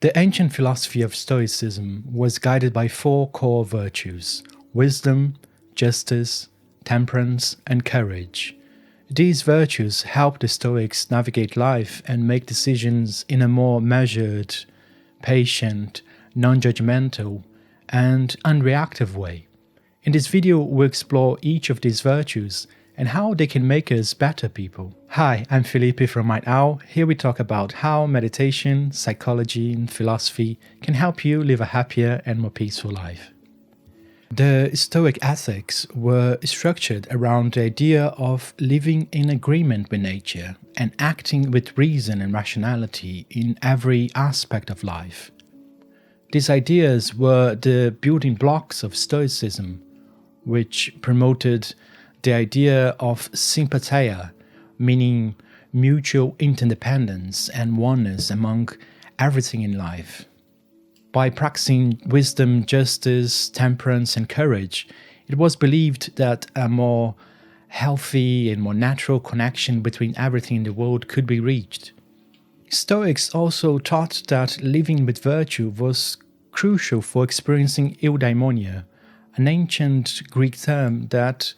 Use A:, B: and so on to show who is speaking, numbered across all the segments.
A: The ancient philosophy of Stoicism was guided by four core virtues: wisdom, justice, temperance, and courage. These virtues help the Stoics navigate life and make decisions in a more measured, patient, non-judgmental, and unreactive way. In this video, we'll explore each of these virtues and how they can make us better people. Hi, I'm Felipe from Mind Owl. Here we talk about how meditation, psychology, and philosophy can help you live a happier and more peaceful life. The Stoic ethics were structured around the idea of living in agreement with nature and acting with reason and rationality in every aspect of life. These ideas were the building blocks of Stoicism, which promoted the idea of sympatheia, meaning mutual interdependence and oneness among everything in life. By practicing wisdom, justice, temperance, and courage, it was believed that a more healthy and more natural connection between everything in the world could be reached. Stoics also taught that living with virtue was crucial for experiencing eudaimonia, an ancient Greek term that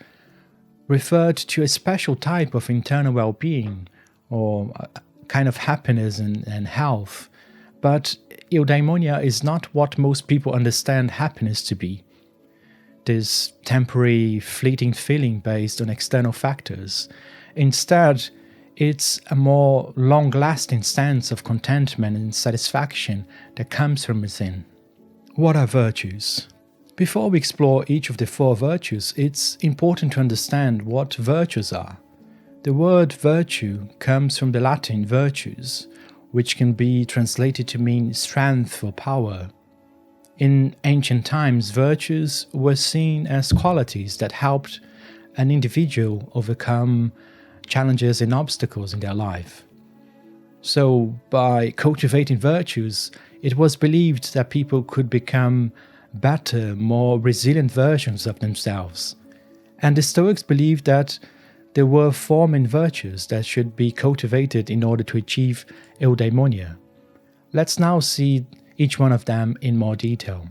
A: referred to a special type of internal well-being or a kind of happiness and health. But eudaimonia is not what most people understand happiness to be. This temporary, fleeting feeling based on external factors. Instead, it's a more long-lasting sense of contentment and satisfaction that comes from within. What are virtues? Before we explore each of the four virtues, it's important to understand what virtues are. The word virtue comes from the Latin virtus, which can be translated to mean strength or power. In ancient times, virtues were seen as qualities that helped an individual overcome challenges and obstacles in their life. So, by cultivating virtues, it was believed that people could become better, more resilient versions of themselves. And the Stoics believed that there were four main virtues that should be cultivated in order to achieve eudaimonia. Let's now see each one of them in more detail.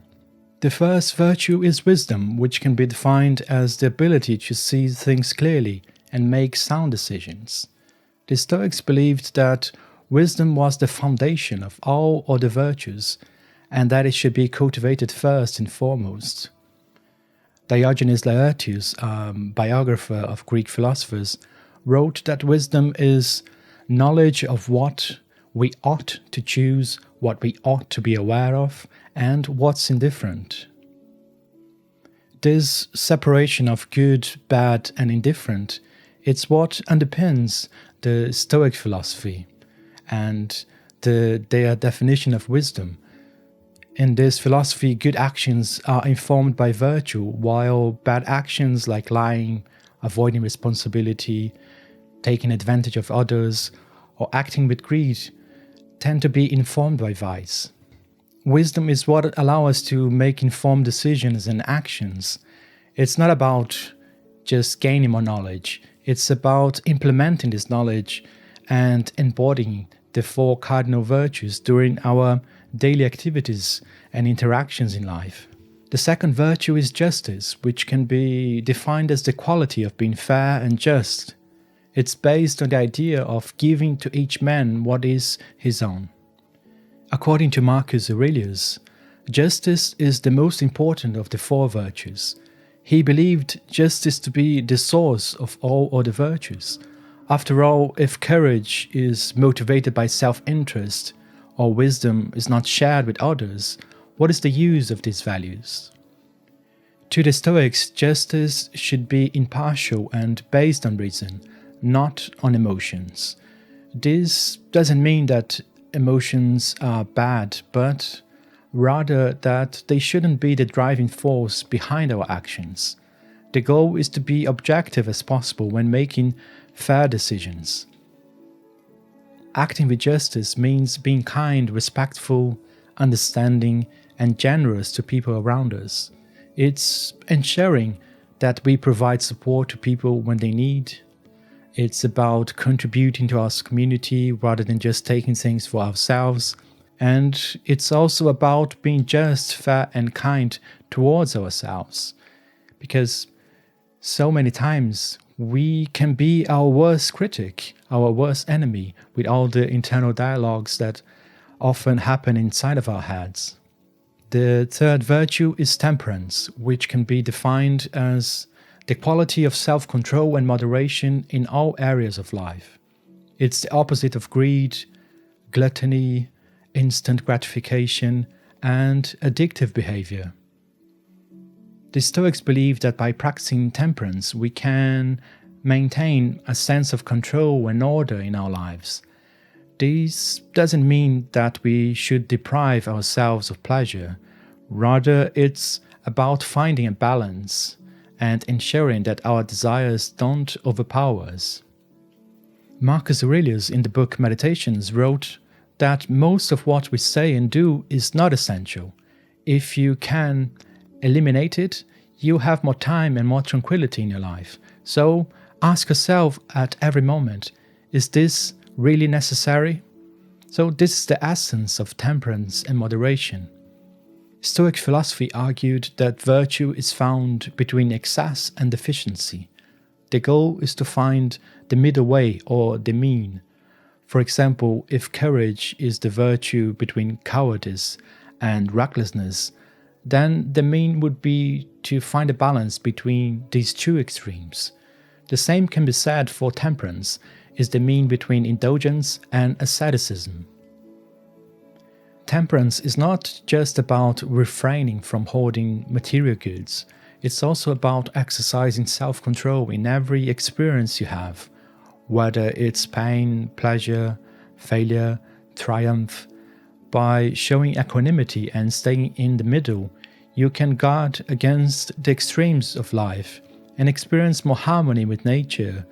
A: The first virtue is wisdom, which can be defined as the ability to see things clearly and make sound decisions. The Stoics believed that wisdom was the foundation of all other virtues, and that it should be cultivated first and foremost. Diogenes Laertius, a biographer of Greek philosophers, wrote that wisdom is knowledge of what we ought to choose, what we ought to be aware of, and what's indifferent. This separation of good, bad, and indifferent, it's what underpins the Stoic philosophy and their definition of wisdom. In this philosophy, good actions are informed by virtue, while bad actions like lying, avoiding responsibility, taking advantage of others, or acting with greed tend to be informed by vice. Wisdom is what allows us to make informed decisions and actions. It's not about just gaining more knowledge. It's about implementing this knowledge and embodying the four cardinal virtues during our daily activities and interactions in life. The second virtue is justice, which can be defined as the quality of being fair and just. It's based on the idea of giving to each man what is his own. According to Marcus Aurelius, justice is the most important of the four virtues. He believed justice to be the source of all other virtues. After all, if courage is motivated by self-interest, or wisdom is not shared with others, what is the use of these values? To the Stoics, justice should be impartial and based on reason, not on emotions. This doesn't mean that emotions are bad, but rather that they shouldn't be the driving force behind our actions. The goal is to be objective as possible when making fair decisions. Acting with justice means being kind, respectful, understanding, and generous to people around us. It's ensuring that we provide support to people when they need. It's about contributing to our community rather than just taking things for ourselves. And it's also about being just, fair, and kind towards ourselves. Because so many times we can be our worst critic, our worst enemy, with all the internal dialogues that often happen inside of our heads. The third virtue is temperance, which can be defined as the quality of self-control and moderation in all areas of life. It's the opposite of greed, gluttony, instant gratification, and addictive behavior. The Stoics believe that by practicing temperance, we can maintain a sense of control and order in our lives. This doesn't mean that we should deprive ourselves of pleasure. Rather, it's about finding a balance and ensuring that our desires don't overpower us. Marcus Aurelius, in the book Meditations, wrote that most of what we say and do is not essential. If you can eliminate it, you have more time and more tranquility in your life. So ask yourself at every moment, is this really necessary? So this is the essence of temperance and moderation. Stoic philosophy argued that virtue is found between excess and deficiency. The goal is to find the middle way or the mean. For example, if courage is the virtue between cowardice and recklessness, then the mean would be to find a balance between these two extremes. The same can be said for temperance, is the mean between indulgence and asceticism. Temperance is not just about refraining from hoarding material goods, it's also about exercising self-control in every experience you have, whether it's pain, pleasure, failure, triumph. By showing equanimity and staying in the middle, you can guard against the extremes of life and experience more harmony with nature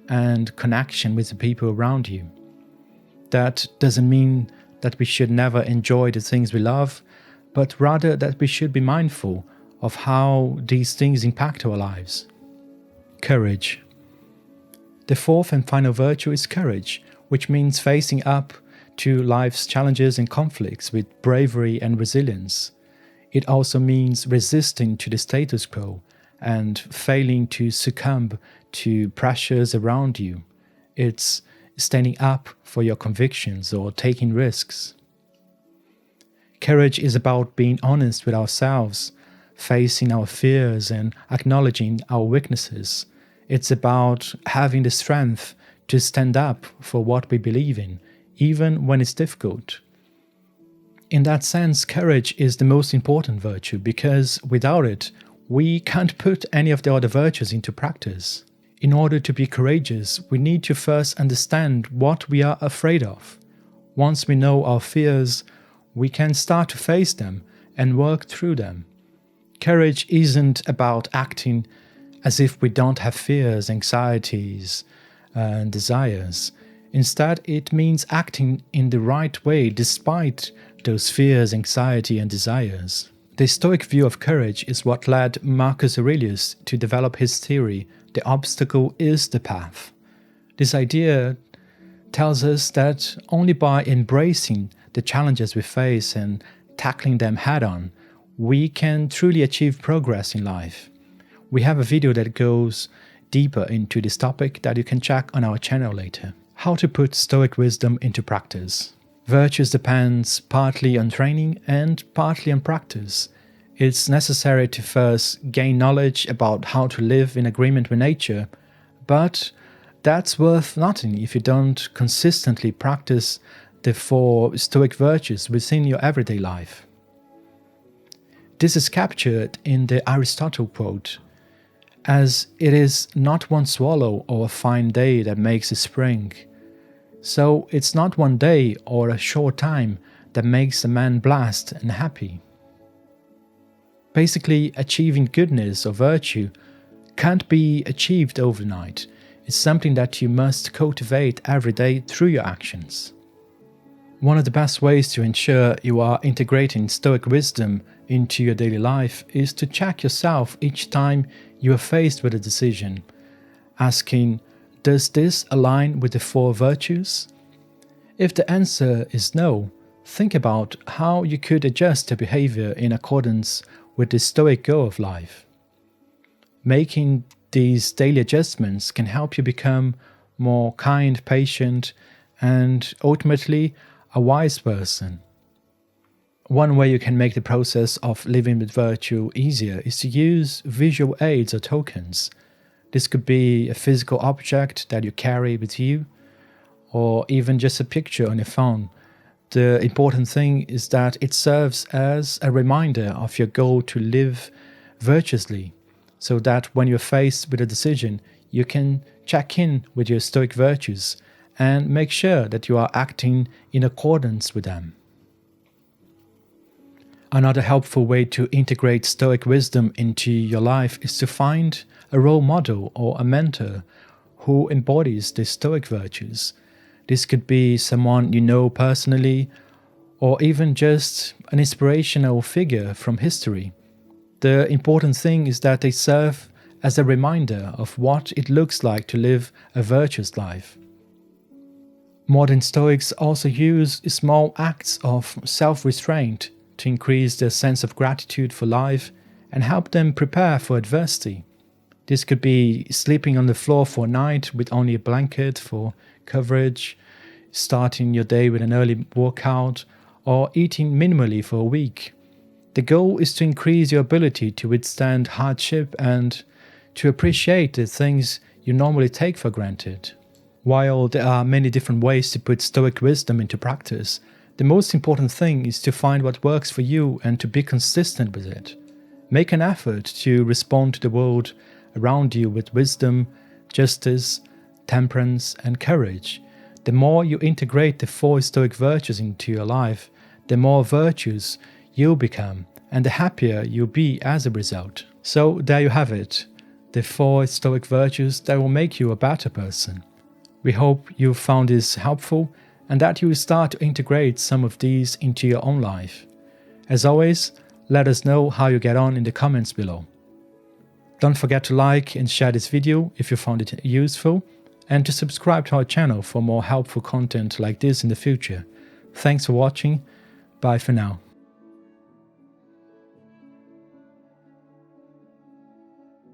A: and connection with the people around you. That doesn't mean that we should never enjoy the things we love, but rather that we should be mindful of how these things impact our lives. Courage. The fourth and final virtue is courage, which means facing up to life's challenges and conflicts with bravery and resilience. It also means resisting to the status quo and failing to succumb to pressures around you. It's standing up for your convictions or taking risks. Courage is about being honest with ourselves, facing our fears and acknowledging our weaknesses. It's about having the strength to stand up for what we believe in, even when it's difficult. In that sense, courage is the most important virtue because without it, we can't put any of the other virtues into practice. In order to be courageous, we need to first understand what we are afraid of. Once we know our fears, we can start to face them and work through them. Courage isn't about acting as if we don't have fears, anxieties, and desires. Instead, it means acting in the right way despite those fears, anxiety, and desires. The Stoic view of courage is what led Marcus Aurelius to develop his theory, the obstacle is the path. This idea tells us that only by embracing the challenges we face and tackling them head-on, we can truly achieve progress in life. We have a video that goes deeper into this topic that you can check on our channel later. How to put Stoic wisdom into practice. Virtues depends partly on training and partly on practice. It's necessary to first gain knowledge about how to live in agreement with nature, but that's worth nothing if you don't consistently practice the 4 Stoic virtues within your everyday life. This is captured in the Aristotle quote, as it is not one swallow or a fine day that makes a spring. So it's not one day or a short time that makes a man blessed and happy. Basically, achieving goodness or virtue can't be achieved overnight. It's something that you must cultivate every day through your actions. One of the best ways to ensure you are integrating Stoic wisdom into your daily life is to check yourself each time you are faced with a decision, asking, does this align with the 4 virtues? If the answer is no, Think about how you could adjust your behavior in accordance with the Stoic goal of life. Making these daily adjustments can help you become more kind, patient, and ultimately a wise person. One way you can make the process of living with virtue easier is to use visual aids or tokens. This could be a physical object that you carry with you, or even just a picture on your phone. The important thing is that it serves as a reminder of your goal to live virtuously, so that when you're faced with a decision, you can check in with your Stoic virtues and make sure that you are acting in accordance with them. Another helpful way to integrate Stoic wisdom into your life is to find a role model or a mentor who embodies the Stoic virtues. This could be someone you know personally, or even just an inspirational figure from history. The important thing is that they serve as a reminder of what it looks like to live a virtuous life. Modern Stoics also use small acts of self-restraint to increase their sense of gratitude for life and help them prepare for adversity. This could be sleeping on the floor for a night with only a blanket for coverage, starting your day with an early workout, or eating minimally for a week. The goal is to increase your ability to withstand hardship and to appreciate the things you normally take for granted. While there are many different ways to put Stoic wisdom into practice, the most important thing is to find what works for you and to be consistent with it. Make an effort to respond to the world around you with wisdom, justice, temperance, and courage. The more you integrate the 4 Stoic virtues into your life, the more virtuous you'll become, and the happier you'll be as a result. So there you have it, the 4 Stoic virtues that will make you a better person. We hope you found this helpful and that you will start to integrate some of these into your own life. As always, let us know how you get on in the comments below. Don't forget to like and share this video if you found it useful, and to subscribe to our channel for more helpful content like this in the future. Thanks for watching. Bye for now.